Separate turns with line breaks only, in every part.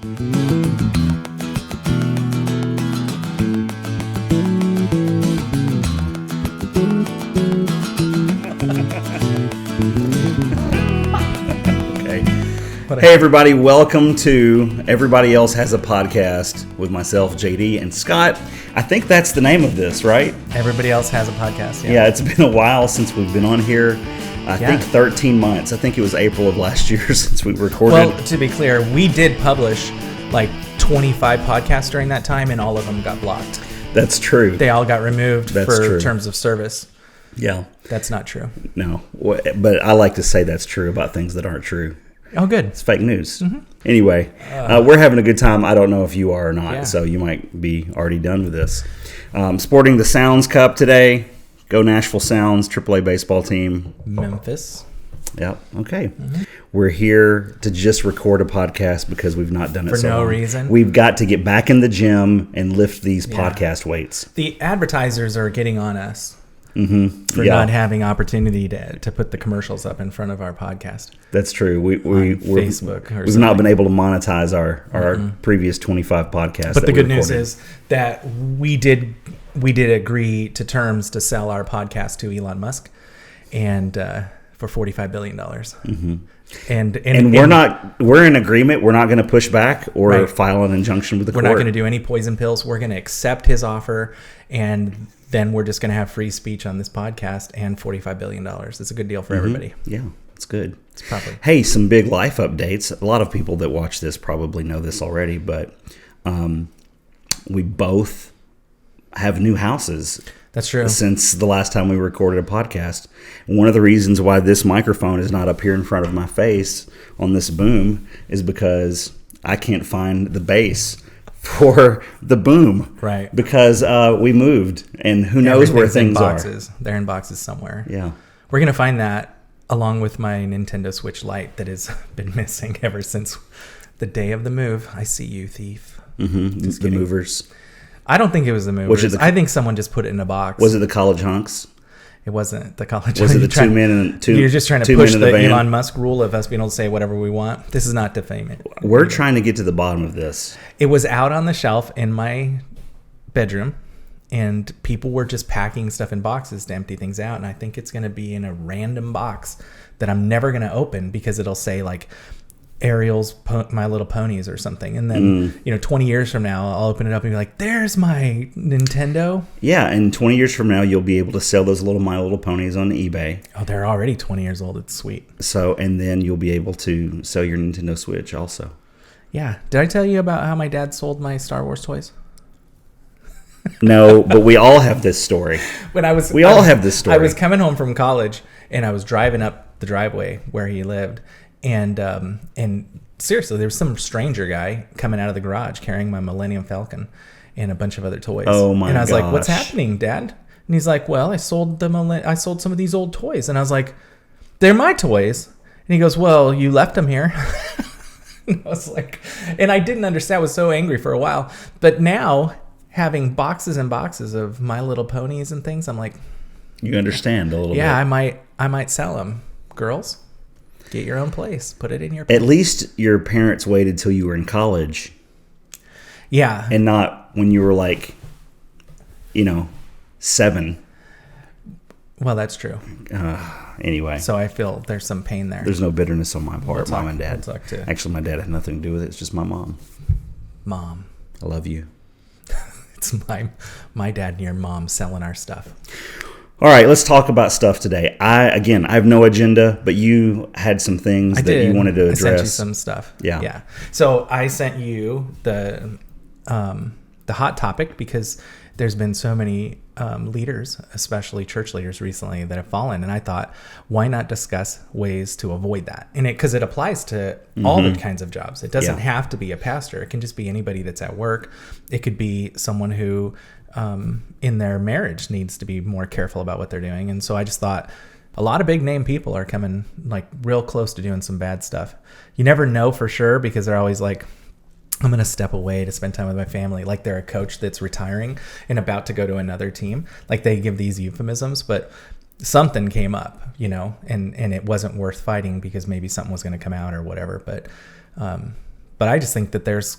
Hey everybody, welcome to Everybody Else Has a Podcast with myself, JD, and Scott. I think that's the name of this, right?
Everybody Else Has a Podcast, yeah.
Yeah, it's been a while since we've been on here. I think 13 months. I think it was April of last year since we recorded.
Well, to be clear, we did publish like 25 podcasts during that time, and all of them got blocked.
That's true.
They all got removed for terms of service.
Yeah.
That's not true.
No, but I like to say that's true about things that aren't true.
Oh, good.
It's fake news. Mm-hmm. Anyway, we're having a good time. I don't know if you are or not, so you might be already done with this. Sporting the Sounds Cup today. Go Nashville Sounds, AAA baseball team.
Memphis.
Yep. Okay. Mm-hmm. We're here to just record a podcast because we've not done it
for no reason.
We've got to get back in the gym and lift these podcast weights.
The advertisers are getting on us. Mm-hmm. For not having opportunity to put the commercials up in front of our podcast.
That's true. We've
Facebook.
We've not been able to monetize our previous 25 podcasts.
But the good news is that we did agree to terms to sell our podcast to Elon Musk, and for $45 billion. Mm-hmm. And we're in agreement. We're not going to push back or file an injunction with the court. We're not going to do any poison pills. We're going to accept his offer, and then we're just going to have free speech on this podcast and $45 billion. It's a good deal for everybody.
Yeah, it's good.
It's probably.
Hey, some big life updates. A lot of people that watch this probably know this already, but we both have new houses.
That's true.
Since the last time we recorded a podcast. One of the reasons why this microphone is not up here in front of my face on this boom is because I can't find the base for the boom.
Right.
Because we moved, and who knows where things are.
They're in boxes somewhere.
Yeah.
We're going to find that along with my Nintendo Switch Lite that has been missing ever since the day of the move. I see you, thief.
Mm-hmm. The movers.
I don't think it was the movers. I think someone just put it in a box.
Was it the college hunks?
It wasn't the college.
Was it the two men and two?
You're just trying to push the Elon Musk rule of us being able to say whatever we want. This is not defaming.
We're trying to get to the bottom of this.
It was out on the shelf in my bedroom, and people were just packing stuff in boxes to empty things out. And I think it's going to be in a random box that I'm never going to open because it'll say like Ariel's My Little Ponies or something, and then 20 years from now I'll open it up and be like, there's my Nintendo.
Yeah, and 20 years from now you'll be able to sell those little My Little Ponies on eBay.
Oh, they're already 20 years old. It's sweet.
So, and then you'll be able to sell your Nintendo Switch also.
Yeah. Did I tell you about how my dad sold my Star Wars toys?
No, but we all have this story. I was
coming home from college, and I was driving up the driveway where he lived. And seriously, there was some stranger guy coming out of the garage carrying my Millennium Falcon and a bunch of other toys.
Oh my!
And I was like, "What's happening, Dad?" And he's like, "Well, I sold some of these old toys." And I was like, "They're my toys." And he goes, "Well, you left them here." And I was like, and I didn't understand. I was so angry for a while, but now having boxes and boxes of My Little Ponies and things, I'm like,
you understand a little bit.
Yeah, I might sell them, girls. Get your own place. Put it in your place.
At least your parents waited till you were in college.
Yeah.
And not when you were like, 7.
Well, that's true.
Anyway.
So I feel there's some pain there.
There's no bitterness on my part, Mom and Dad.
We'll
Actually, my dad had nothing to do with it. It's just my mom.
Mom.
I love you.
It's my dad and your mom selling our stuff.
All right, let's talk about stuff today. I have no agenda, but you had some things you wanted to address.
I sent you some stuff.
Yeah.
So I sent you the hot topic because there's been so many leaders, especially church leaders recently, that have fallen. And I thought, why not discuss ways to avoid that? And because it applies to all the kinds of jobs. It doesn't have to be a pastor. It can just be anybody that's at work. It could be someone who in their marriage needs to be more careful about what they're doing. And so I just thought a lot of big name people are coming like real close to doing some bad stuff. You never know for sure because they're always like, I'm going to step away to spend time with my family. Like they're a coach that's retiring and about to go to another team. Like they give these euphemisms, but something came up, and it wasn't worth fighting because maybe something was going to come out or whatever. But But I just think that there's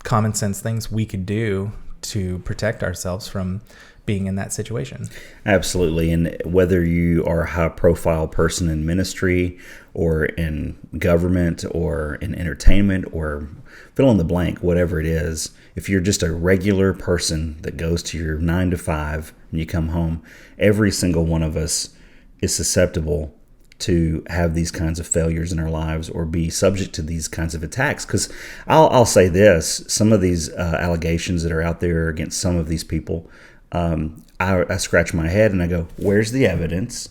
common sense things we could do to protect ourselves from being in that situation.
Absolutely. And whether you are a high profile person in ministry or in government or in entertainment or fill in the blank, whatever it is, if you're just a regular person that goes to your 9 to 5 and you come home, every single one of us is susceptible to have these kinds of failures in our lives or be subject to these kinds of attacks. Because I'll say this, some of these allegations that are out there against some of these people, I scratch my head and I go, where's the evidence?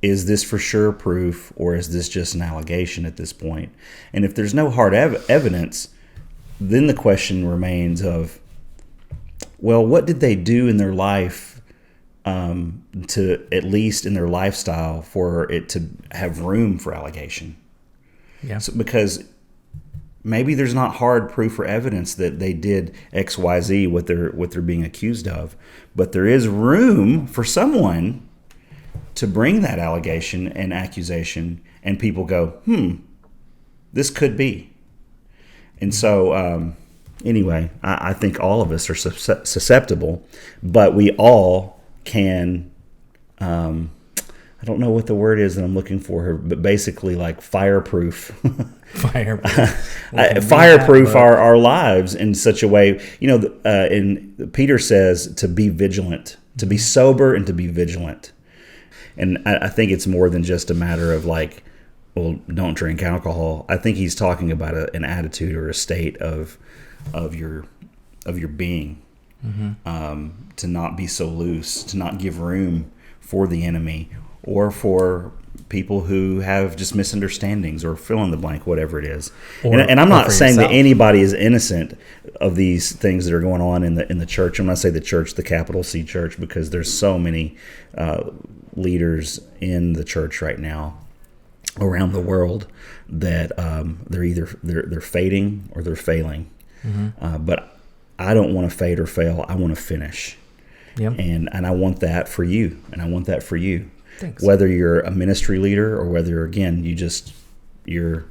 Is this for sure proof, or is this just an allegation at this point? And if there's no hard evidence, then the question remains of, well, what did they do in their life to, at least in their lifestyle, for it to have room for allegation?
Yeah.
So, because maybe there's not hard proof or evidence that they did X, Y, Z, what they're being accused of, but there is room for someone to bring that allegation and accusation, and people go, this could be. And so, anyway, I think all of us are susceptible, but we all can, I don't know what the word is that I'm looking for here, but basically like fireproof. Fireproof our lives in such a way, and Peter says to be vigilant, to be sober and to be vigilant. And I think it's more than just a matter of like, well, don't drink alcohol. I think he's talking about an attitude or a state of your being, to not be so loose, to not give room for the enemy or for people who have just misunderstandings or fill in the blank, whatever it is. And I'm not saying that anybody is innocent of these things that are going on in the church. I'm not saying the church, the capital C church, because there's so many leaders in the church right now around the world that they're either they're fading or they're failing. But I don't want to fade or fail. I want to finish.
Yep.
And I want that for you, and I want that for you.
Thanks.
Whether you're a ministry leader or whether, again, you're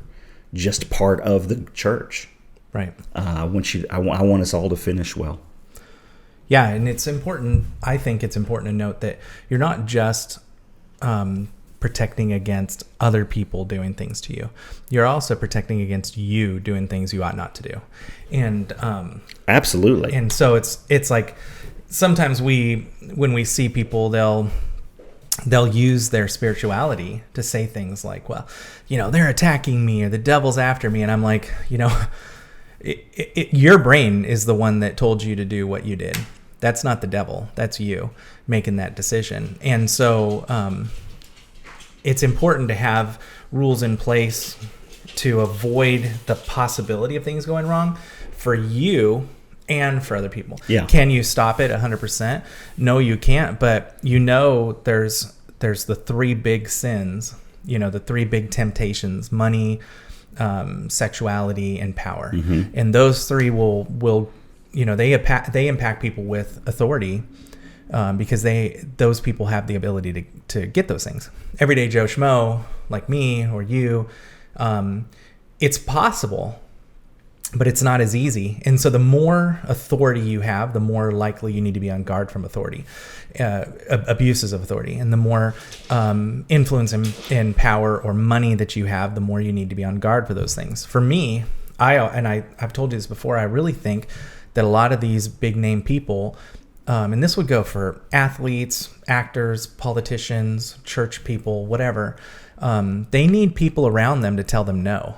just part of the church.
Right.
I want us all to finish well.
Yeah, and it's important. I think it's important to note that you're not just protecting against other people doing things to you. You're also protecting against you doing things you ought not to do. And
absolutely.
And so it's like sometimes when we see people, they'll use their spirituality to say things like, well, they're attacking me or the devil's after me. And I'm like, your brain is the one that told you to do what you did. That's not the devil. That's you making that decision. And so it's important to have rules in place to avoid the possibility of things going wrong for you and for other people.
Yeah.
Can you stop it 100%? No, you can't. But there's the three big sins, the three big temptations: money, sexuality, and power. And those three will they impact people with authority, because those people have the ability to get those things. Everyday Joe Schmo like me or you, it's possible, but it's not as easy. And so the more authority you have, the more likely you need to be on guard from authority, abuses of authority. And the more influence and power or money that you have, the more you need to be on guard for those things. For me, I've told you this before, I really think that a lot of these big name people, and this would go for athletes, actors, politicians, church people, whatever, they need people around them to tell them no.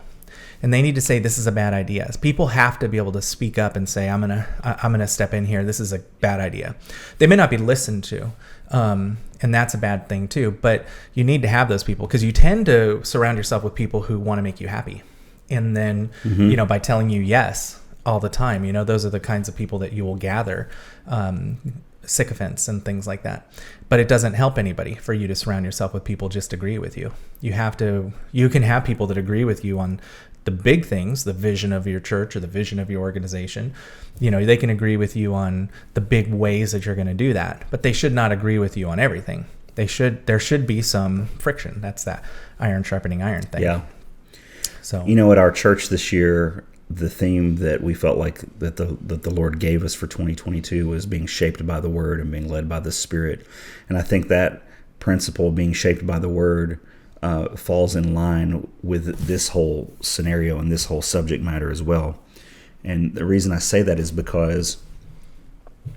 And they need to say, this is a bad idea. People have to be able to speak up and say, I'm gonna step in here. This is a bad idea. They may not be listened to, and that's a bad thing too. But you need to have those people, because you tend to surround yourself with people who want to make you happy. And then, by telling you yes all the time, those are the kinds of people that you will gather, sycophants and things like that. But it doesn't help anybody for you to surround yourself with people just agree with you. You can have people that agree with you on the big things, the vision of your church or the vision of your organization. They can agree with you on the big ways that you're going to do that, but they should not agree with you on everything. There should be some friction. That's that iron sharpening iron thing.
Yeah.
So,
At our church this year, the theme that we felt like that the Lord gave us for 2022 was being shaped by the Word and being led by the Spirit. And I think that principle, being shaped by the Word, falls in line with this whole scenario and this whole subject matter as well. And the reason I say that is because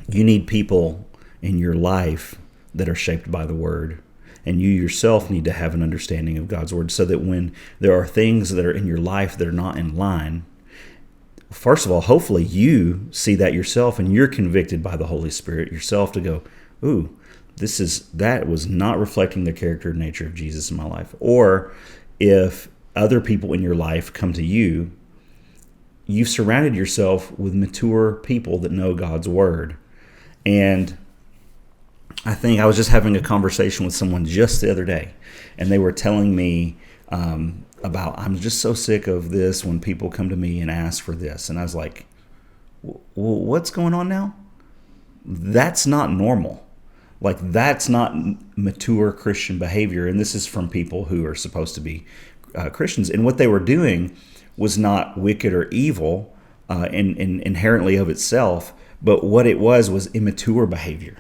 you need people in your life that are shaped by the Word. And you yourself need to have an understanding of God's Word, so that when there are things that are in your life that are not in line, first of all, hopefully you see that yourself and you're convicted by the Holy Spirit yourself to go, ooh, that was not reflecting the character and nature of Jesus in my life. Or if other people in your life come to you, you've surrounded yourself with mature people that know God's Word. And I think I was just having a conversation with someone just the other day, and they were telling me about, I'm just so sick of this when people come to me and ask for this. And I was like, well, what's going on now? That's not normal. Like, that's not mature Christian behavior. And this is from people who are supposed to be Christians. And what they were doing was not wicked or evil inherently of itself, but what it was immature behavior.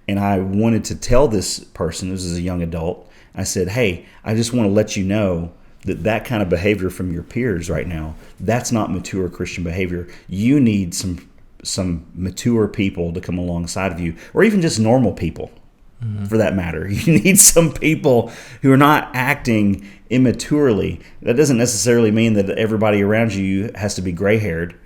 And I wanted to tell this person, this is a young adult, I said, hey, I just want to let you know that kind of behavior from your peers right now, that's not mature Christian behavior. You need some mature people to come alongside of you, or even just normal people, for that matter. You need some people who are not acting immaturely. That doesn't necessarily mean that everybody around you has to be gray-haired.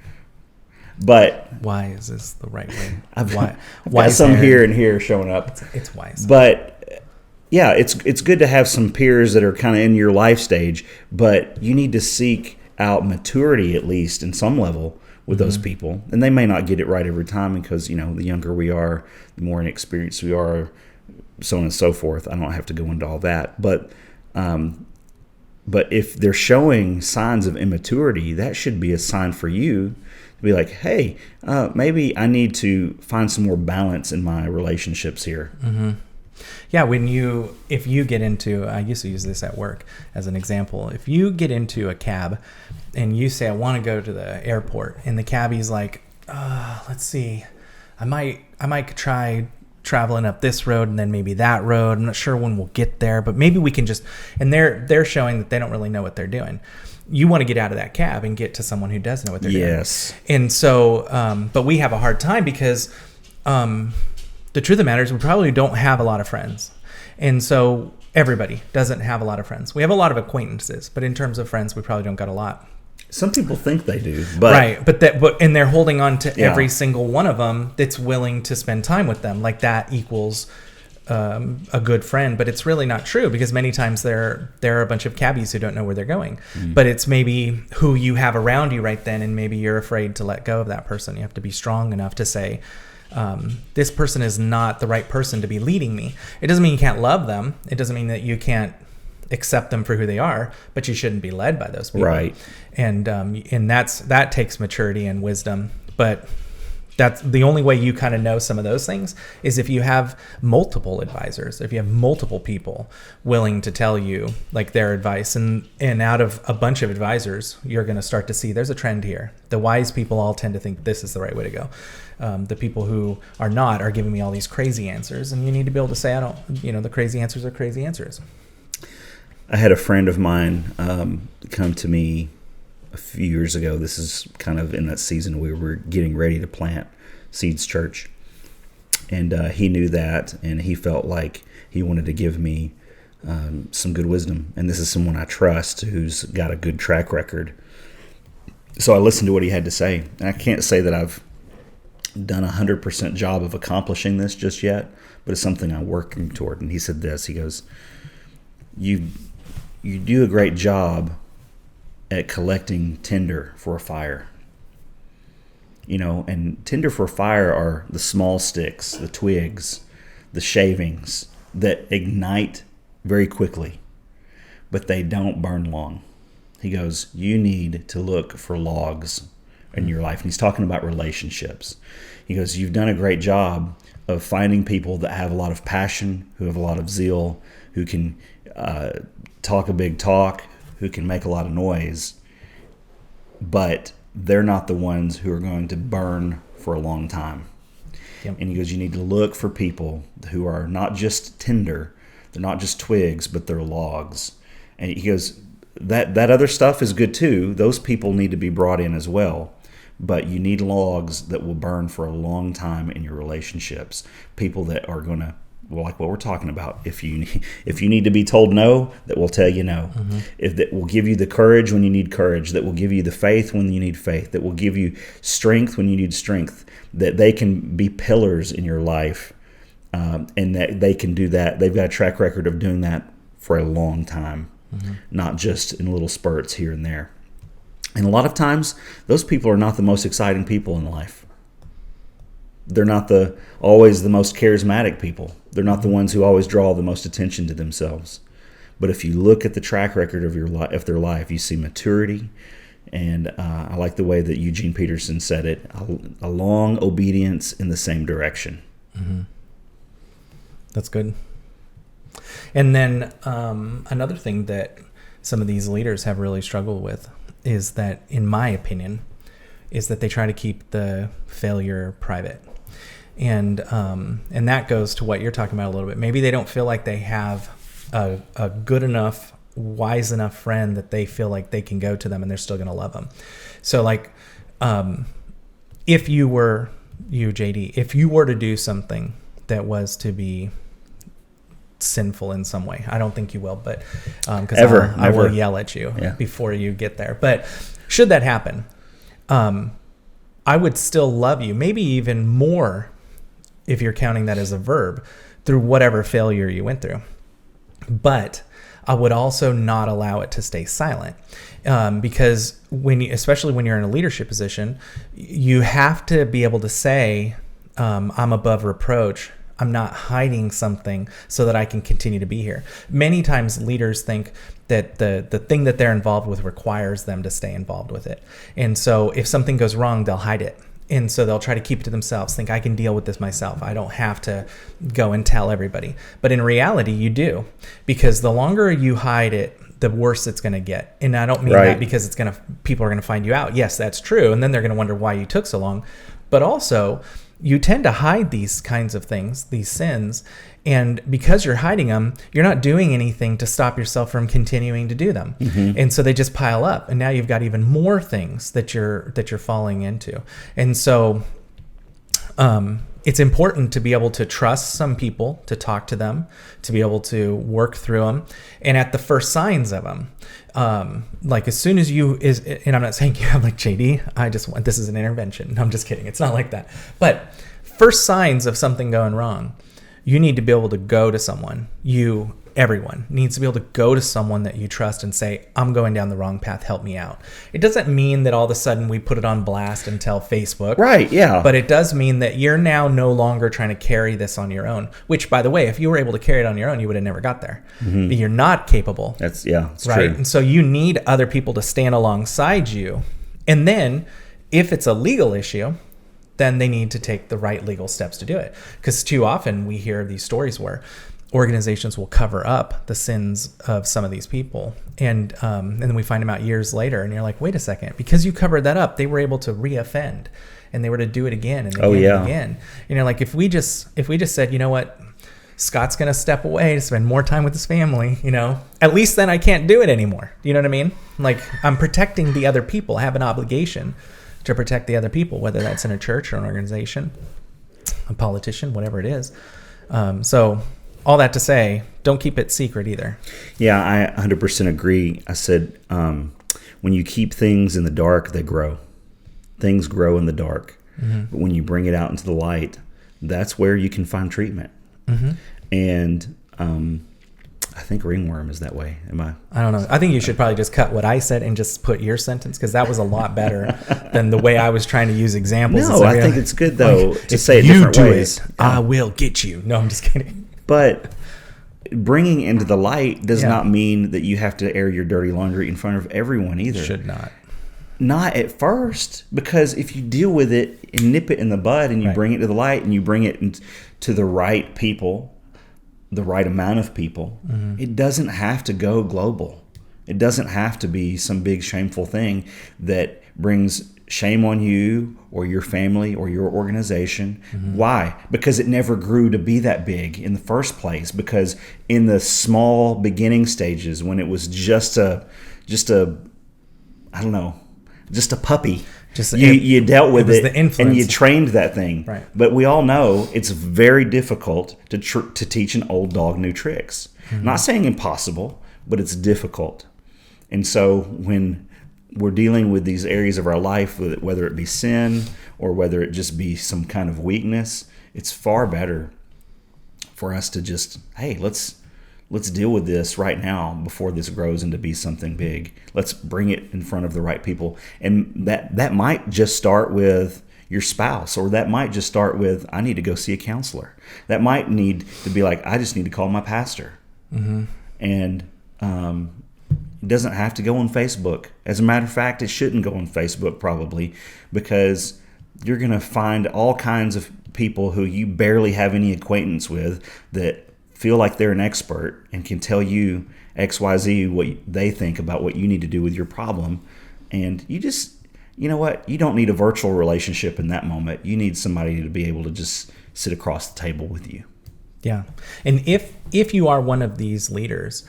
But
why is this the right way?
I've got some here and here showing up.
It's wise.
But yeah, it's good to have some peers that are kind of in your life stage, but you need to seek out maturity, at least in some level, with those people. And they may not get it right every time, because the younger we are, the more inexperienced we are, so on and so forth. I don't have to go into all that, but if they're showing signs of immaturity, that should be a sign for you to be like, hey, maybe I need to find some more balance in my relationships here.
Mm-hmm. Yeah, if you get into, I used to use this at work as an example. If you get into a cab and you say, I want to go to the airport, and the cabbie's like, let's see, I might try traveling up this road and then maybe that road. I'm not sure when we'll get there, but maybe we can just, and they're showing that they don't really know what they're doing. You want to get out of that cab and get to someone who does know what they're doing.
Yes.
And so, but we have a hard time because the truth of the matter is we probably don't have a lot of friends. And so everybody doesn't have a lot of friends. We have a lot of acquaintances, but in terms of friends, we probably don't got a lot.
Some people think they do, but
right. But they're holding on to every single one of them that's willing to spend time with them. Like that equals a good friend, but it's really not true, because many times there are a bunch of cabbies who don't know where they're going. But it's maybe who you have around you right then, and maybe you're afraid to let go of that person. You have to be strong enough to say, this person is not the right person to be leading me. It doesn't mean you can't love them. It doesn't mean that you can't accept them for who they are, but you shouldn't be led by those people.
Right.
And that takes maturity and wisdom. But that's the only way you kind of know some of those things is if you have multiple advisors, if you have multiple people willing to tell you like their advice, and out of a bunch of advisors, you're going to start to see there's a trend here. The wise people all tend to think this is the right way to go. The people who are not are giving me all these crazy answers, and you need to be able to say, I don't, the crazy answers are crazy answers.
I had a friend of mine come to me a few years ago. This is kind of in that season we were getting ready to plant Seeds Church. And he knew that, and he felt like he wanted to give me some good wisdom. And this is someone I trust who's got a good track record. So I listened to what he had to say. And I can't say that I've done 100% job of accomplishing this just yet, but it's something I'm working toward. And he said this, he goes, you do a great job at collecting tinder for a fire. And tinder for a fire are the small sticks, the twigs, the shavings that ignite very quickly, but they don't burn long. He goes, you need to look for logs in your life. And he's talking about relationships. He goes, you've done a great job of finding people that have a lot of passion, who have a lot of zeal, who can talk a big talk, who can make a lot of noise, but they're not the ones who are going to burn for a long time.
Yep.
And he goes, you need to look for people who are not just tinder, they're not just twigs, but they're logs. And he goes, that other stuff is good too. Those people need to be brought in as well. But you need logs that will burn for a long time in your relationships. People that are going to, well, like what we're talking about. If you need to be told no, that will tell you no. If that will give you the courage when you need courage, that will give you the faith when you need faith, that will give you strength when you need strength, that they can be pillars in your life, and that they can do that. They've got a track record of doing that for a long time, not just in little spurts here and there. And a lot of times, those people are not the most exciting people in life. They're not always the most charismatic people. They're not the ones who always draw the most attention to themselves. But if you look at the track record of their life, you see maturity. And I like the way that Eugene Peterson said it, a long obedience in the same direction.
That's good. And then another thing that some of these leaders have really struggled with is that, in my opinion, is that they try to keep the failure private. And that goes to what you're talking about a little bit. Maybe they don't feel like they have a good enough, wise enough friend that they feel like they can go to them and they're still going to love them. So like, if you, JD, if you were to do something that was to be sinful in some way, I don't think you will, but because I will yell at you before you get there. But should that happen, I would still love you, maybe even more if you're counting that as a verb, through whatever failure you went through. But I would also not allow it to stay silent, because especially when you're in a leadership position, you have to be able to say, I'm above reproach. I'm not hiding something so that I can continue to be here. Many times leaders think that the thing that they're involved with requires them to stay involved with it. And so if something goes wrong, they'll hide it. And so they'll try to keep it to themselves, think I can deal with this myself. I don't have to go and tell everybody. But in reality, you do, because the longer you hide it, the worse it's going to get. And I don't mean that because people are going to find you out. Yes, that's true. And then they're going to wonder why you took so long. But also, you tend to hide these kinds of things, these sins, and because you're hiding them, you're not doing anything to stop yourself from continuing to do them. And so they just pile up, and now you've got even more things that you're falling into. And so it's important to be able to trust some people, to talk to them, to be able to work through them, and at the first signs of them, like as soon as and I'm not saying you have like JD, this is an intervention. No, I'm just kidding. It's not like that. But first signs of something going wrong, you need to be able to go to someone. Everyone needs to be able to go to someone that you trust and say, I'm going down the wrong path, help me out. It doesn't mean that all of a sudden we put it on blast and tell Facebook.
Right, yeah.
But it does mean that you're now no longer trying to carry this on your own, which, by the way, if you were able to carry it on your own, you would have never got there. But you're not capable.
It's
right?
true.
And so you need other people to stand alongside you. And then if it's a legal issue, then they need to take the right legal steps to do it. Because too often we hear these stories where organizations will cover up the sins of some of these people. And then we find them out years later, and you're like, wait a second, because you covered that up, they were able to re-offend, and they were to do it again and again and again. You know, like if we just said, you know what, Scott's going to step away to spend more time with his family, you know, at least then I can't do it anymore. You know what I mean? Like, I'm protecting the other people. I have an obligation to protect the other people, whether that's in a church or an organization, a politician, whatever it is. So all that to say, don't keep it secret either.
Yeah, I 100% agree. I said, when you keep things in the dark, they grow. Things grow in the dark. But when you bring it out into the light, that's where you can find treatment. And I think ringworm is that way. I don't
know. I think you should probably just cut what I said and just put your sentence, because that was a lot better than the way I was trying to use examples.
No, I think it's good, though, to say it different ways.
I will get you. No, I'm just kidding.
But bringing into the light does not mean that you have to air your dirty laundry in front of everyone either.
Should not.
Not at first, because if you deal with it and nip it in the bud and you bring it to the light and you bring it to the right people, the right amount of people, it doesn't have to go global. It doesn't have to be some big shameful thing that brings shame on you or your family or your organization. Why? Because it never grew to be that big in the first place. Because in the small beginning stages, when it was just a I don't know, just a puppy, you dealt with it and you trained that thing.
Right.
But we all know it's very difficult to teach an old dog new tricks. Not saying impossible, but it's difficult. And so when we're dealing with these areas of our life, whether it be sin or whether it just be some kind of weakness, it's far better for us to just, hey, let's deal with this right now before this grows into be something big. Let's bring it in front of the right people. And that might just start with your spouse, or that might just start with, I need to go see a counselor. That might need to be like, I just need to call my pastor. And it doesn't have to go on Facebook. As a matter of fact, it shouldn't go on Facebook probably, because you're going to find all kinds of people who you barely have any acquaintance with that feel like they're an expert and can tell you XYZ what they think about what you need to do with your problem. And you know what? You don't need a virtual relationship in that moment. You need somebody to be able to just sit across the table with you.
Yeah. And if you are one of these leaders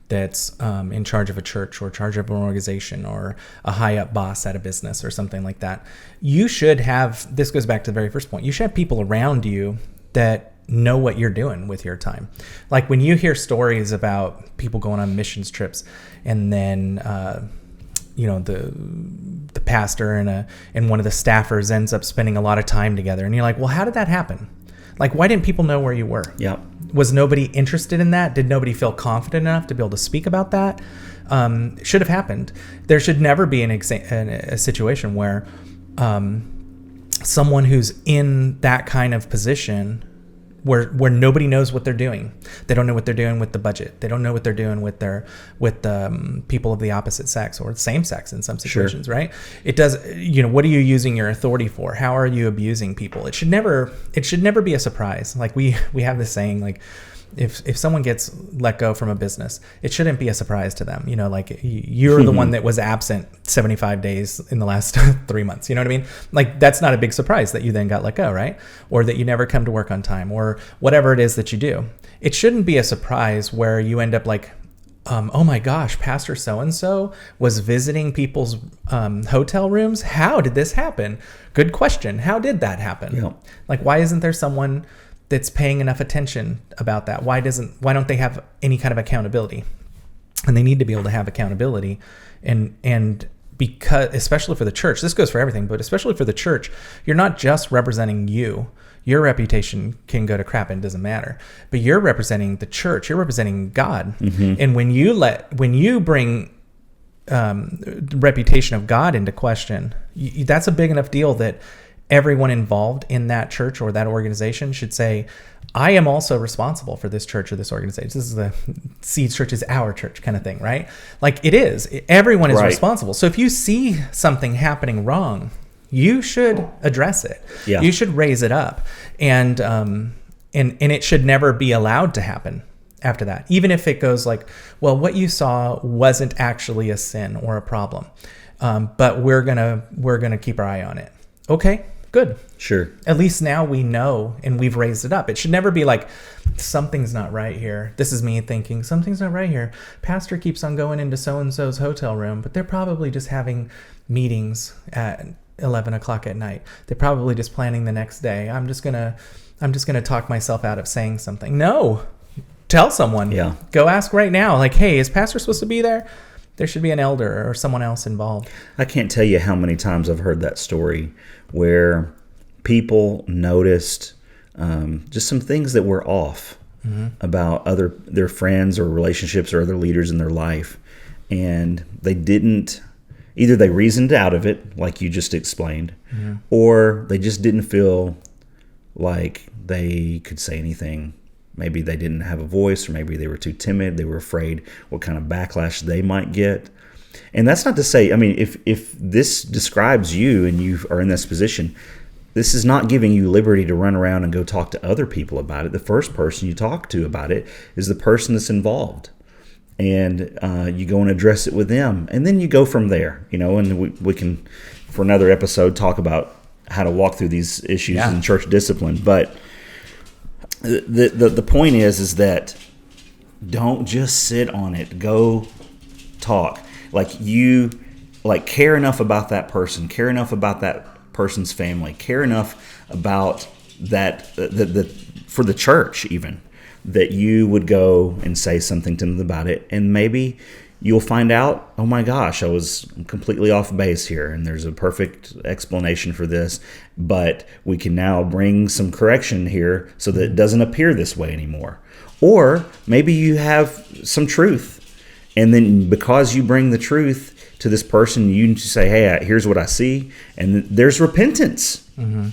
that's in charge of a church or charge of an organization or a high up boss at a business or something like that, you should have, this goes back to the very first point, you should have people around you that know what you're doing with your time. Like when you hear stories about people going on missions trips and then the pastor and one of the staffers ends up spending a lot of time together, and you're like, well, how did that happen? Like, why didn't people know where you were?
Yep.
Was nobody interested in that? Did nobody feel confident enough to be able to speak about that? Should have happened. There should never be a situation where someone who's in that kind of position where nobody knows what they're doing. They don't know what they're doing with the budget. They don't know what they're doing with the people of the opposite sex or same sex in some situations,
Sure.
right? It does. What are you using your authority for? How are you abusing people? It should never be a surprise. Like we have this saying, like if someone gets let go from a business, it shouldn't be a surprise to them. Like you're the one that was absent 75 days in the last 3 months. You know what I mean? Like that's not a big surprise that you then got let go, right? Or that you never come to work on time or whatever it is that you do. It shouldn't be a surprise where you end up like, oh my gosh, Pastor so-and-so was visiting people's hotel rooms. How did this happen? Good question. How did that happen?
Yeah.
Like, why isn't there someone that's paying enough attention about that? Why don't they have any kind of accountability? And they need to be able to have accountability. And because, especially for the church, this goes for everything, but especially for the church, you're not just representing you. Your reputation can go to crap and it doesn't matter, but you're representing the church. You're representing God. And when you bring the reputation of God into question, that's a big enough deal that everyone involved in that church or that organization should say, I am also responsible for this church or this organization. This is the Seeds Church is our church kind of thing, right? Like it is. Everyone is responsible. So if you see something happening wrong, you should address it.
Yeah.
You should raise it up. And it should never be allowed to happen after that. Even if it goes like, well, what you saw wasn't actually a sin or a problem. But we're gonna keep our eye on it. Okay. Good.
Sure.
At least now we know and we've raised it up. It should never be like, something's not right here. This is me thinking, something's not right here. Pastor keeps on going into so-and-so's hotel room, but they're probably just having meetings at 11 o'clock at night. They're probably just planning the next day. I'm just going to talk myself out of saying something. No. Tell someone.
Yeah.
Go ask right now. Like, hey, is Pastor supposed to be there? There should be an elder or someone else involved. I
can't tell you how many times I've heard that story where people noticed just some things that were off about their friends or relationships or other leaders in their life, and either they reasoned out of it, like you just explained, or they just didn't feel like they could say anything. Maybe they didn't have a voice, or maybe they were too timid. They were afraid what kind of backlash they might get. And that's not to say, I mean, if this describes you and you are in this position, this is not giving you liberty to run around and go talk to other people about it. The first person you talk to about it is the person that's involved. and you go and address it with them, and then you go from there. And we can, for another episode, talk about how to walk through these issues in church discipline. But the point is that don't just sit on it. Go talk. Care enough about that person. Care enough about that person's family. Care enough about that for the church even, that you would go and say something to them about it, and maybe you'll find out, oh my gosh, I was completely off base here, and there's a perfect explanation for this, but we can now bring some correction here so that it doesn't appear this way anymore. Or maybe you have some truth, and then because you bring the truth to this person, you say, hey, here's what I see, and there's repentance. Mm-hmm.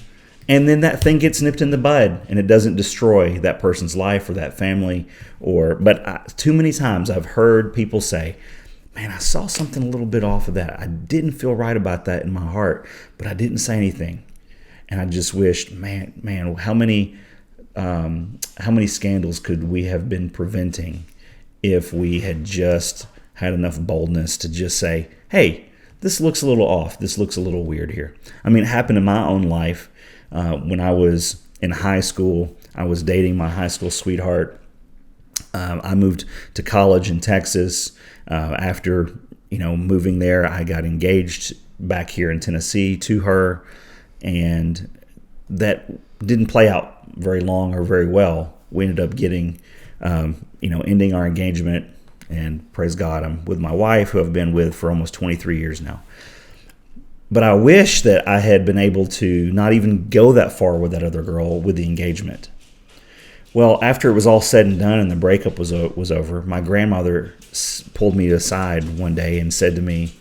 And then that thing gets nipped in the bud, and it doesn't destroy that person's life or that family. But too many times I've heard people say, man, I saw something a little bit off of that. I didn't feel right about that in my heart, but I didn't say anything. And I just wished, man, how many scandals could we have been preventing if we had just had enough boldness to just say, hey, this looks a little off. This looks a little weird here. I mean, it happened in my own life. When I was in high school, I was dating my high school sweetheart. I moved to college in Texas. After moving there, I got engaged back here in Tennessee to her, and that didn't play out very long or very well. We ended up getting, ending our engagement, and praise God, I'm with my wife, who I've been with for almost 23 years now. But I wish that I had been able to not even go that far with that other girl with the engagement. Well, after it was all said and done and the breakup was over, my grandmother pulled me aside one day and said to me,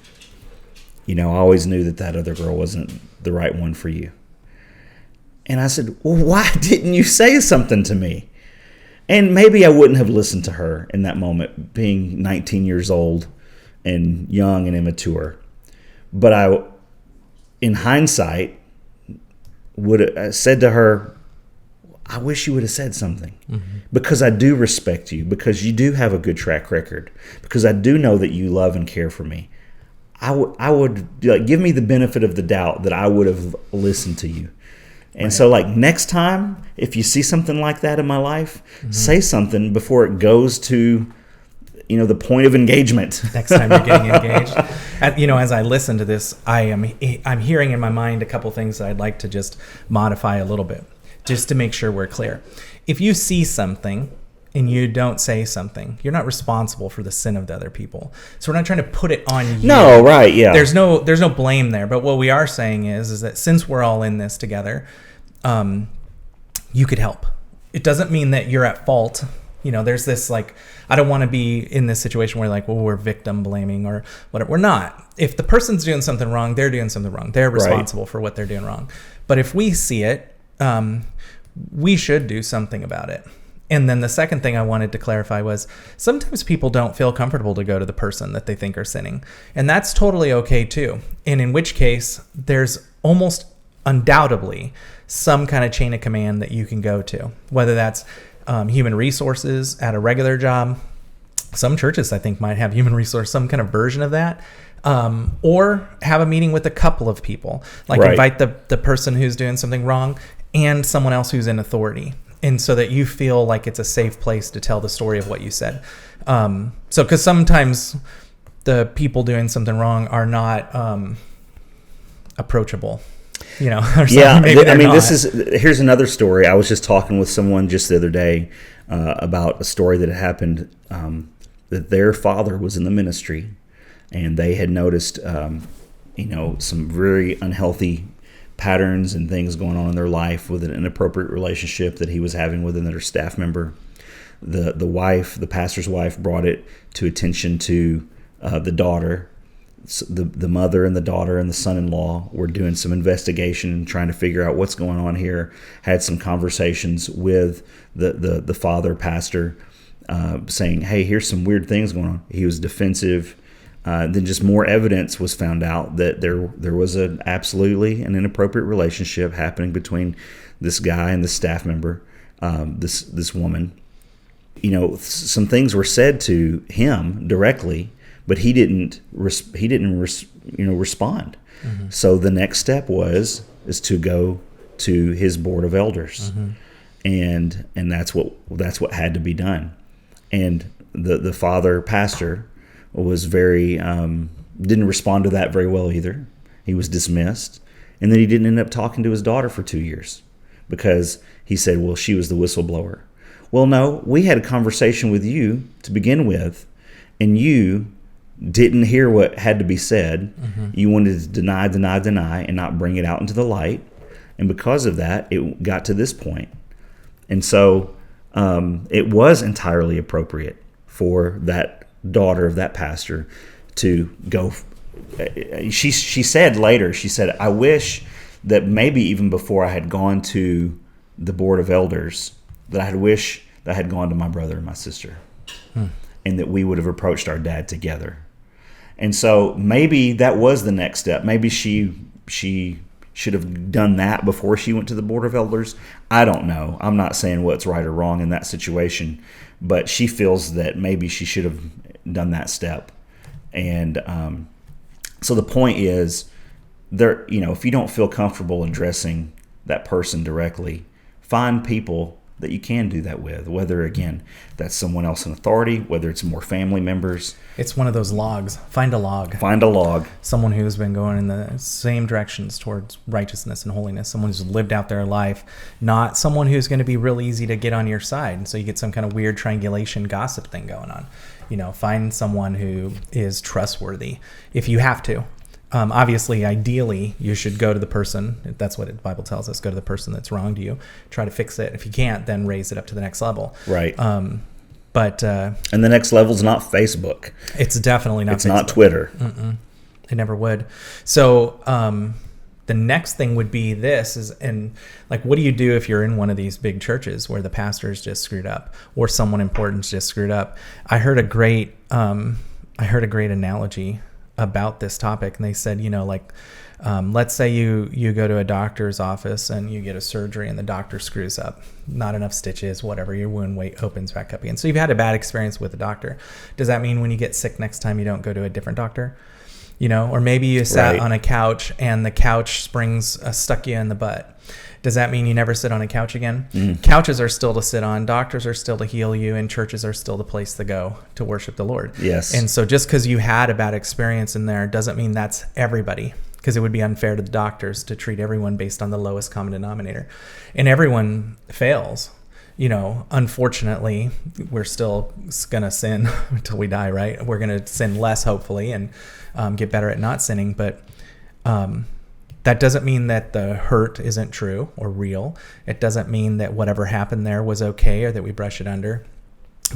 I always knew that other girl wasn't the right one for you. And I said, well, why didn't you say something to me? And maybe I wouldn't have listened to her in that moment, being 19 years old and young and immature. But in hindsight, would have said to her, I wish you would have said something, because I do respect you, because you do have a good track record, because I do know that you love and care for me. I would give me the benefit of the doubt that I would have listened to you. And so next time, if you see something like that in my life, say something before it goes to the point of engagement.
Next time you're getting engaged. As I listen to this, I'm hearing in my mind a couple things that I'd like to just modify a little bit, just to make sure we're clear. If you see something and you don't say something, you're not responsible for the sin of the other people. So we're not trying to put it on you.
No, right, yeah.
There's no blame there. But what we are saying is that since we're all in this together, you could help. It doesn't mean that you're at fault. There's this I don't want to be in this situation where we're victim blaming or whatever. We're not. If the person's doing something wrong, they're doing something wrong. They're responsible for what they're doing wrong. But if we see it, we should do something about it. And then the second thing I wanted to clarify was sometimes people don't feel comfortable to go to the person that they think are sinning. And that's totally okay too. And in which case, there's almost undoubtedly some kind of chain of command that you can go to, whether that's human resources at a regular job. Some churches, I think, might have human resource, some kind of version of that. Or have a meeting with a couple of people, invite the person who's doing something wrong and someone else who's in authority. And so that you feel like it's a safe place to tell the story of what you said. Because sometimes the people doing something wrong are not approachable.
Yeah, here's another story. I was just talking with someone just the other day about a story that had happened, that their father was in the ministry, and they had noticed, some very unhealthy patterns and things going on in their life with an inappropriate relationship that he was having with another staff member. The pastor's wife, brought it to attention to the daughter. The mother and the daughter and the son-in-law were doing some investigation and trying to figure out what's going on here. Had some conversations with the father pastor, saying, hey, here's some weird things going on. He was defensive. Then just more evidence was found out that there was absolutely an inappropriate relationship happening between this guy and the staff member, this woman. some things were said to him directly, but he didn't respond. Mm-hmm. So the next step is to go to his board of elders, mm-hmm. and that's what had to be done. And the father pastor was very didn't respond to that very well either. He was dismissed, and then he didn't end up talking to his daughter for 2 years because he said, well, she was the whistleblower. Well, no, we had a conversation with you to begin with, and you didn't hear what had to be said. Mm-hmm. You wanted to deny, and not bring it out into the light. And because of that, it got to this point. And so it was entirely appropriate for that daughter of that pastor to go. She said later, I wish that maybe even before I had gone to the board of elders, that I had gone to my brother and my sister, and that we would have approached our dad together. And so maybe that was the next step. Maybe she should have done that before she went to the board of elders. I don't know. I'm not saying what's right or wrong in that situation, but she feels that maybe she should have done that step. And so the point is, if you don't feel comfortable addressing that person directly, find people that you can do that with, whether, again, that's someone else in authority, whether it's more family members.
It's one of those logs. Find a log.
Someone
who's been going in the same directions towards righteousness and holiness, someone who's lived out their life, not someone who's going to be real easy to get on your side. And so you get some kind of weird triangulation gossip thing going on. Find someone who is trustworthy if you have to. Obviously, ideally, you should go to the person. That's what the Bible tells us. Go to the person that's wronged you. Try to fix it. If you can't, then raise it up to the next level.
Right.
And
the next level is not Facebook.
It's definitely not.
It's Facebook. Not Twitter.
Mm-mm. It never would. So the next thing would be this what do you do if you're in one of these big churches where the pastor's just screwed up or someone important's just screwed up? I heard a great analogy about this topic, and they said, let's say you go to a doctor's office and you get a surgery and the doctor screws up, not enough stitches, whatever, your wound opens back up again. So you've had a bad experience with a doctor. Does that mean when you get sick next time you don't go to a different doctor? Or maybe you sat on a couch and the couch springs stuck you in the butt. Does that mean you never sit on a couch again? Mm. Couches are still to sit on, doctors are still to heal you, and churches are still the place to go to worship the Lord.
Yes.
And so just because you had a bad experience in there doesn't mean that's everybody, because it would be unfair to the doctors to treat everyone based on the lowest common denominator. And everyone fails. Unfortunately, we're still going to sin until we die, right? We're going to sin less, hopefully, and get better at not sinning. But that doesn't mean that the hurt isn't true or real. It doesn't mean that whatever happened there was okay or that we brush it under.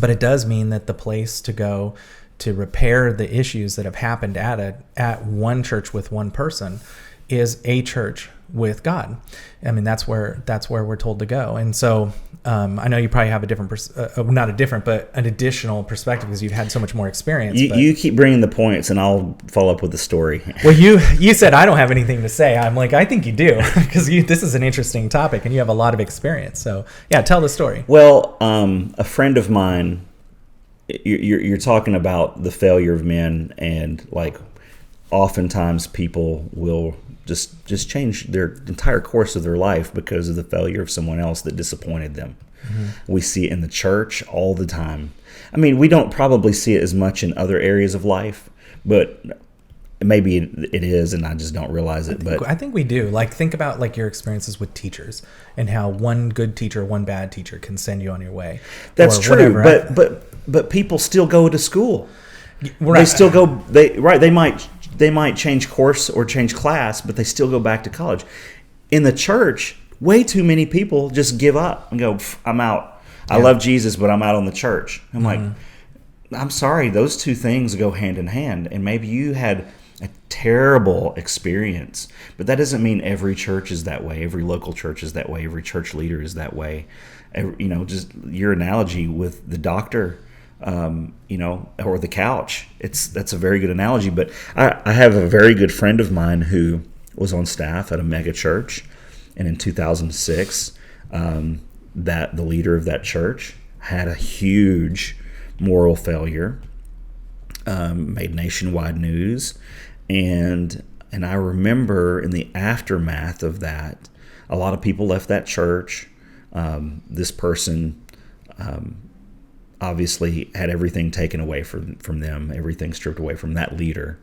But it does mean that the place to go to repair the issues that have happened at one church with one person is a church with God. I mean, that's where we're told to go. And so I know you probably have an additional perspective because you've had so much more experience.
You keep bringing the points, and I'll follow up with the story.
Well, you said I don't have anything to say. I'm like, I think you do, because this is an interesting topic, and you have a lot of experience. So yeah, tell the story.
Well, a friend of mine, you're talking about the failure of men, and oftentimes people will just change their entire course of their life because of the failure of someone else that disappointed them. Mm-hmm. We see it in the church all the time. I mean, we don't probably see it as much in other areas of life, but maybe it is, and I just don't realize it. But
I think we do. Think about your experiences with teachers and how one good teacher, one bad teacher can send you on your way.
That's true, whatever. But people still go to school. Right. They still go. They might change course or change class, but they still go back to college. In the church, way too many people just give up and go, I'm out. I love Jesus, but I'm out on the church. I'm like, I'm sorry, those two things go hand in hand. And maybe you had a terrible experience, but that doesn't mean every church is that way. Every local church is that way. Every church leader is that way. Just your analogy with the doctor, or the couch. That's a very good analogy. But I have a very good friend of mine who was on staff at a mega church, and in 2006, that the leader of that church, had a huge moral failure, made nationwide news, and I remember in the aftermath of that, a lot of people left that church. This person obviously had everything taken away from them, everything stripped away from that leader.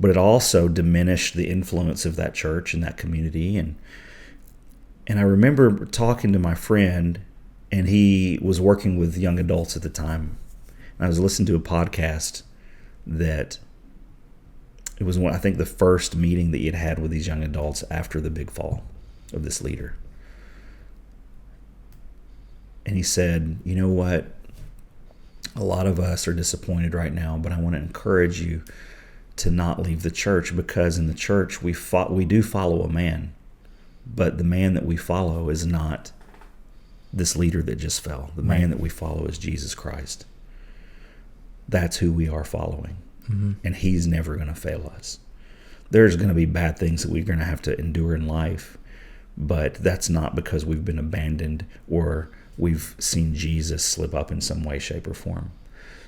But it also diminished the influence of that church and that community. And I remember talking to my friend, and he was working with young adults at the time. And I was listening to a podcast that it was I think the first meeting that he had had with these young adults after the big fall of this leader. And he said, you know what? A lot of us are disappointed right now, but I want to encourage you to not leave the church, because in the church we do follow a man, but the man that we follow is not this leader that just fell. The man that we follow is Jesus Christ. That's who we are following. Mm-hmm. And he's never going to fail us. There's going to be bad things that we're going to have to endure in life, but that's not because we've been abandoned or we've seen Jesus slip up in some way, shape, or form.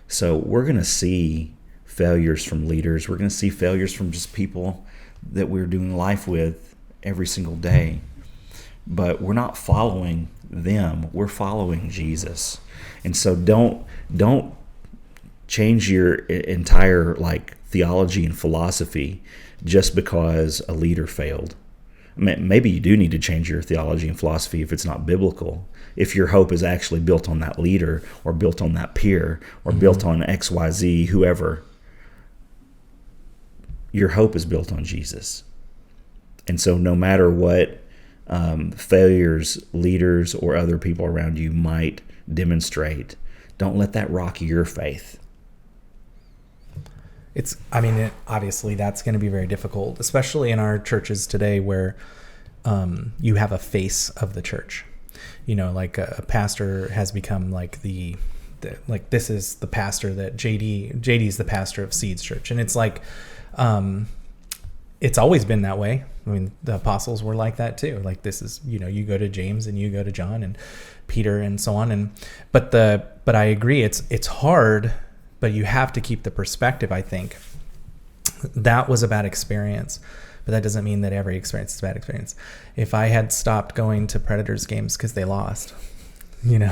So we're going to see failures from leaders. We're going to see failures from just people that we're doing life with every single day. But we're not following them. We're following Jesus. And so don't change your entire theology and philosophy just because a leader failed. Maybe you do need to change your theology and philosophy if it's not biblical. If your hope is actually built on that leader or built on that peer or built on XYZ, whoever, your hope is built on Jesus. And so no matter what failures leaders or other people around you might demonstrate, don't let that rock your faith.
Obviously that's going to be very difficult, especially in our churches today where you have a face of the church. A pastor has become this is the pastor that JD's the pastor of Seeds Church. And it's it's always been that way. I mean, the apostles were like that too. This is, you go to James and you go to John and Peter and so on. But I agree, it's hard, but you have to keep the perspective, I think. That was a bad experience, but that doesn't mean that every experience is a bad experience. If I had stopped going to Predators games because they lost, then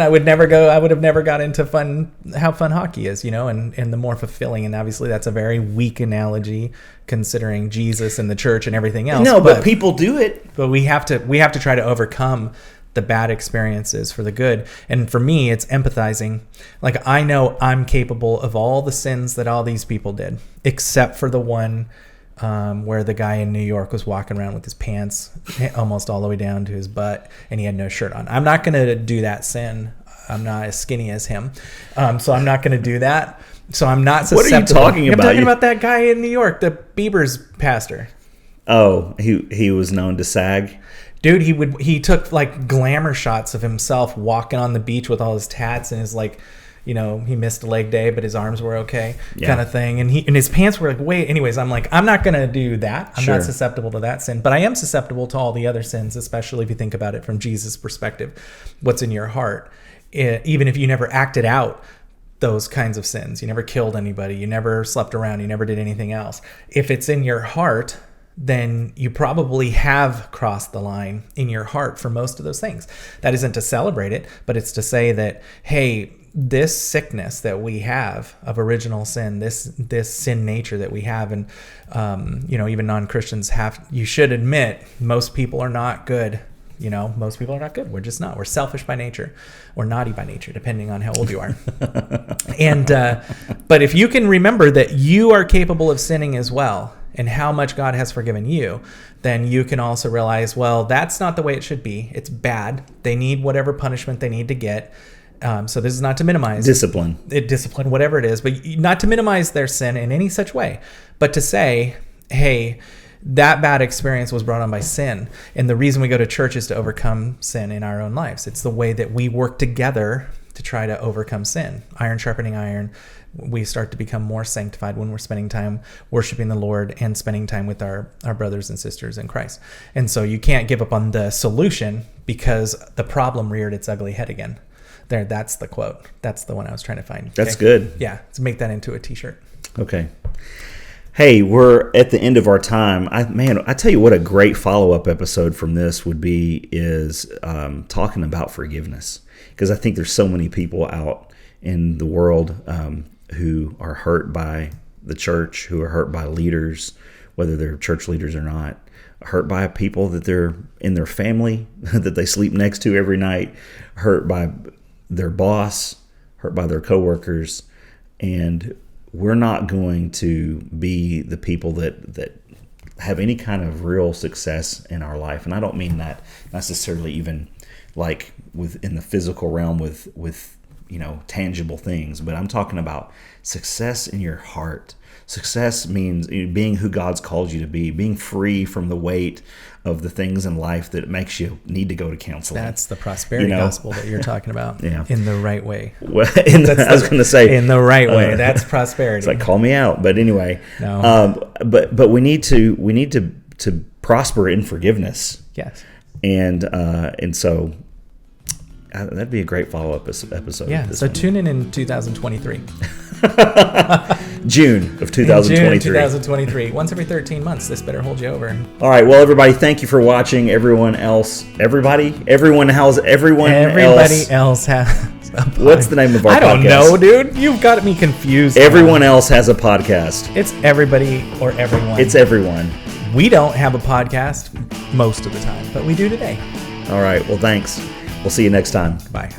I would have never got into how fun hockey is, and the more fulfilling. And obviously that's a very weak analogy considering Jesus and the church and everything else.
No, but people do it.
But we have to try to overcome the bad experiences for the good. And for me, it's empathizing. I know I'm capable of all the sins that all these people did, except for the one where the guy in New York was walking around with his pants almost all the way down to his butt and he had no shirt on. I'm not going to do that sin. I'm not as skinny as him. So I'm not going to do that. So I'm not susceptible.
What are you talking about?
I'm talking about that guy in New York, the Bieber's pastor.
Oh, he was known to sag.
Dude, he took glamour shots of himself walking on the beach with all his tats and his he missed a leg day, but his arms were okay, kind of thing. And his pants were wait. Anyways, I'm I'm not gonna do that. I'm not susceptible to that sin, but I am susceptible to all the other sins, especially if you think about it from Jesus' perspective. What's in your heart, even if you never acted out those kinds of sins, you never killed anybody, you never slept around, you never did anything else. If it's in your heart, then you probably have crossed the line in your heart for most of those things. That isn't to celebrate it, but it's to say that, hey, this sickness that we have of original sin, this sin nature that we have, and even non-Christians you should admit most people are not good. Most people are not good. We're just not. We're selfish by nature or naughty by nature, depending on how old you are. And but if you can remember that you are capable of sinning as well, and how much God has forgiven you, then you can also realize, well, that's not the way it should be. It's bad. They need whatever punishment they need to get. So this is not to minimize discipline, whatever it is, but not to minimize their sin in any such way, but to say, hey, that bad experience was brought on by sin. And the reason we go to church is to overcome sin in our own lives. It's the way that we work together to try to overcome sin. Iron sharpening iron, We start to become more sanctified when we're spending time worshiping the Lord and spending time with our brothers and sisters in Christ. And so you can't give up on the solution because the problem reared its ugly head again. There, that's the quote. That's the one I was trying to find.
That's good.
Yeah, let's make that into a t-shirt.
Okay. Hey, we're at the end of our time. I tell you what a great follow-up episode from this would be is talking about forgiveness. Because I think there's so many people out in the world who are hurt by the church, who are hurt by leaders, whether they're church leaders or not, hurt by people that they're in their family, that they sleep next to every night, hurt by their boss, hurt by their coworkers, and we're not going to be the people that have any kind of real success in our life. And I don't mean that necessarily even like within the physical realm with tangible things, but I'm talking about success in your heart. Success means being who God's called you to be, being free from the weight of the things in life that makes you need to go to counseling.
That's the prosperity gospel that you're talking about.
Yeah.
In the right way.
Well, I was going to say
in the right way. That's prosperity.
It's like, call me out. But anyway,
no.
But we need to prosper in forgiveness.
Yes.
And so that'd be a great follow-up episode.
Yeah. So tune in 2023.
June of 2023.
June 2023. Once every 13 months. This better hold you over.
All right. Well, everybody, thank you for watching. Everyone else has. What's the name of our podcast?
I don't know, dude. You've got me confused.
Everyone else has a podcast.
It's everybody or everyone.
It's everyone.
We don't have a podcast most of the time, but we do today.
All right. Well, thanks. We'll see you next time.
Bye.